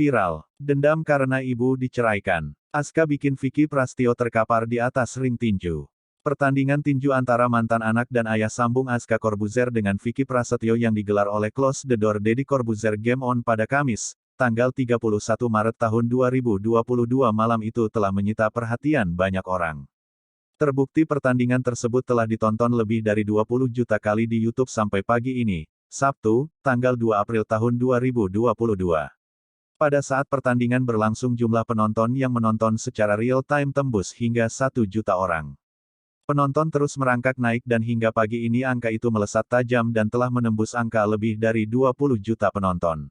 Viral. Dendam karena ibu diceraikan. Aska bikin Vicky Prastio terkapar di atas ring tinju. Pertandingan tinju antara mantan anak dan ayah sambung Aska Corbuzier dengan Vicky Prasetyo yang digelar oleh Close the Door Deddy Corbuzier Game On pada Kamis, tanggal 31 Maret tahun 2022 malam itu telah menyita perhatian banyak orang. Terbukti pertandingan tersebut telah ditonton lebih dari 20 juta kali di YouTube sampai pagi ini, Sabtu, tanggal 2 April tahun 2022. Pada saat pertandingan berlangsung jumlah penonton yang menonton secara real-time tembus hingga 1 juta orang. Penonton terus merangkak naik dan hingga pagi ini angka itu melesat tajam dan telah menembus angka lebih dari 20 juta penonton.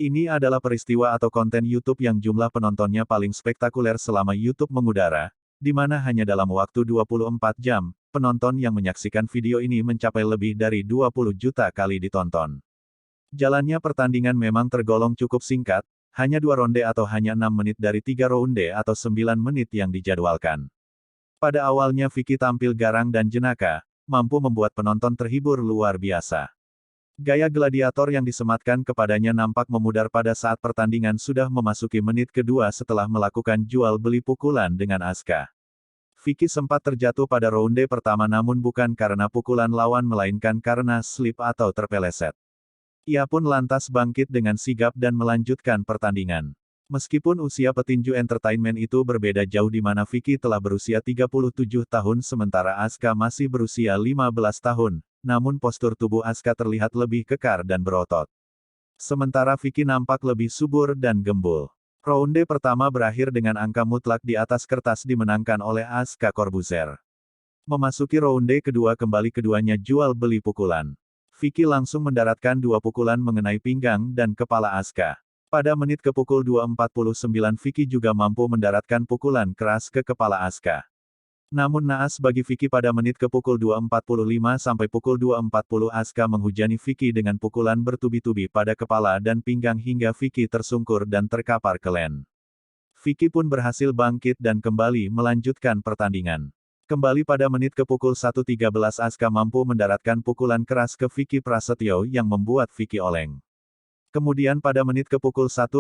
Ini adalah peristiwa atau konten YouTube yang jumlah penontonnya paling spektakuler selama YouTube mengudara, di mana hanya dalam waktu 24 jam, penonton yang menyaksikan video ini mencapai lebih dari 20 juta kali ditonton. Jalannya pertandingan memang tergolong cukup singkat, hanya 2 ronde atau hanya 6 menit dari 3 ronde atau 9 menit yang dijadwalkan. Pada awalnya Vicky tampil garang dan jenaka, mampu membuat penonton terhibur luar biasa. Gaya gladiator yang disematkan kepadanya nampak memudar pada saat pertandingan sudah memasuki menit kedua setelah melakukan jual beli pukulan dengan Aska. Vicky sempat terjatuh pada ronde pertama namun bukan karena pukulan lawan melainkan karena slip atau terpeleset. Ia pun lantas bangkit dengan sigap dan melanjutkan pertandingan. Meskipun usia petinju entertainment itu berbeda jauh di mana Vicky telah berusia 37 tahun sementara Aska masih berusia 15 tahun, namun postur tubuh Aska terlihat lebih kekar dan berotot. Sementara Vicky nampak lebih subur dan gembul. Ronde pertama berakhir dengan angka mutlak di atas kertas dimenangkan oleh Aska Corbuzier. Memasuki ronde kedua kembali keduanya jual beli pukulan. Vicky langsung mendaratkan 2 pukulan mengenai pinggang dan kepala Aska. Pada menit ke pukul 2.49 Vicky juga mampu mendaratkan pukulan keras ke kepala Aska. Namun naas bagi Vicky pada menit ke pukul 2.45 sampai pukul 2.40 Aska menghujani Vicky dengan pukulan bertubi-tubi pada kepala dan pinggang hingga Vicky tersungkur dan terkapar ke land. Vicky pun berhasil bangkit dan kembali melanjutkan pertandingan. Kembali pada menit ke pukul 1.13 Aska mampu mendaratkan pukulan keras ke Vicky Prasetyo yang membuat Vicky oleng. Kemudian pada menit ke pukul 1:03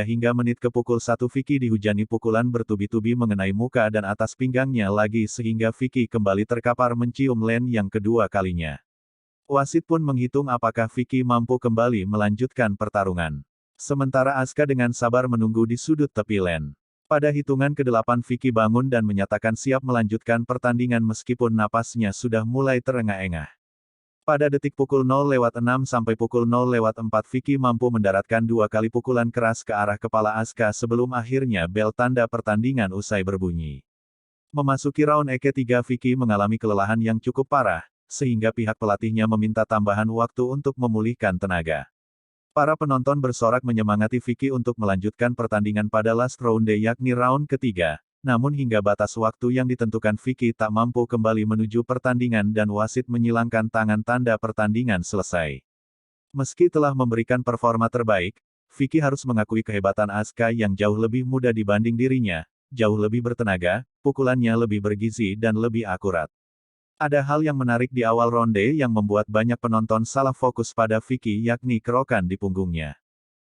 hingga menit ke pukul 1 Vicky dihujani pukulan bertubi-tubi mengenai muka dan atas pinggangnya lagi sehingga Vicky kembali terkapar mencium land yang kedua kalinya. Wasit pun menghitung apakah Vicky mampu kembali melanjutkan pertarungan. Sementara Aska dengan sabar menunggu di sudut tepi land. Pada hitungan ke-8 Vicky bangun dan menyatakan siap melanjutkan pertandingan meskipun napasnya sudah mulai terengah-engah. Pada detik pukul 0:06 sampai pukul 0:04 Vicky mampu mendaratkan 2 kali pukulan keras ke arah kepala Aska sebelum akhirnya bel tanda pertandingan usai berbunyi. Memasuki round ketiga Vicky mengalami kelelahan yang cukup parah, sehingga pihak pelatihnya meminta tambahan waktu untuk memulihkan tenaga. Para penonton bersorak menyemangati Vicky untuk melanjutkan pertandingan pada last round yakni round ketiga. Namun hingga batas waktu yang ditentukan Vicky tak mampu kembali menuju pertandingan dan wasit menyilangkan tangan tanda pertandingan selesai. Meski telah memberikan performa terbaik, Vicky harus mengakui kehebatan Aska yang jauh lebih muda dibanding dirinya, jauh lebih bertenaga, pukulannya lebih bergizi dan lebih akurat. Ada hal yang menarik di awal ronde yang membuat banyak penonton salah fokus pada Vicky yakni kerokan di punggungnya.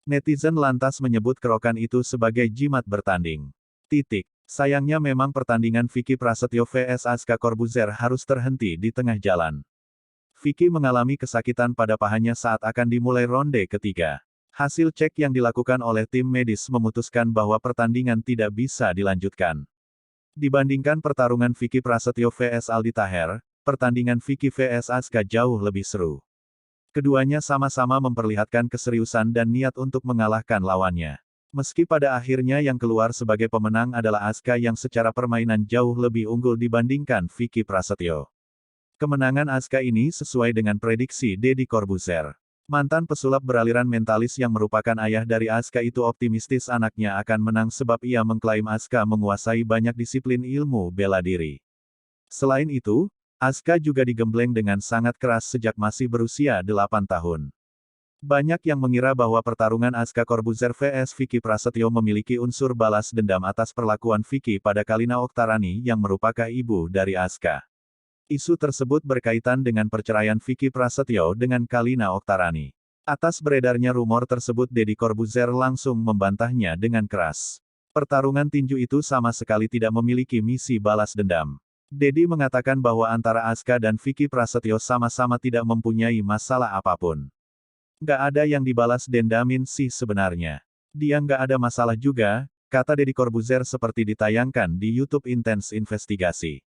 Netizen lantas menyebut kerokan itu sebagai jimat bertanding. Sayangnya memang pertandingan Vicky Prasetyo vs Aska Corbuzier harus terhenti di tengah jalan. Vicky mengalami kesakitan pada pahanya saat akan dimulai ronde ketiga. Hasil cek yang dilakukan oleh tim medis memutuskan bahwa pertandingan tidak bisa dilanjutkan. Dibandingkan pertarungan Vicky Prasetyo vs Aldi Taher, pertandingan Vicky vs Aska jauh lebih seru. Keduanya sama-sama memperlihatkan keseriusan dan niat untuk mengalahkan lawannya. Meski pada akhirnya yang keluar sebagai pemenang adalah Aska yang secara permainan jauh lebih unggul dibandingkan Vicky Prasetyo. Kemenangan Aska ini sesuai dengan prediksi Deddy Corbuzier. Mantan pesulap beraliran mentalis yang merupakan ayah dari Aska itu optimistis anaknya akan menang sebab ia mengklaim Aska menguasai banyak disiplin ilmu bela diri. Selain itu, Aska juga digembleng dengan sangat keras sejak masih berusia 8 tahun. Banyak yang mengira bahwa pertarungan Aska Corbuzier vs Vicky Prasetyo memiliki unsur balas dendam atas perlakuan Vicky pada Kalina Oktarani yang merupakan ibu dari Aska. Isu tersebut berkaitan dengan perceraian Vicky Prasetyo dengan Kalina Oktarani. Atas beredarnya rumor tersebut Deddy Corbuzier langsung membantahnya dengan keras. Pertarungan tinju itu sama sekali tidak memiliki misi balas dendam. Deddy mengatakan bahwa antara Aska dan Vicky Prasetyo sama-sama tidak mempunyai masalah apapun. Nggak ada yang dibalas dendamin sih sebenarnya. Dia nggak ada masalah juga, kata Deddy Corbuzier seperti ditayangkan di YouTube Intense Investigasi.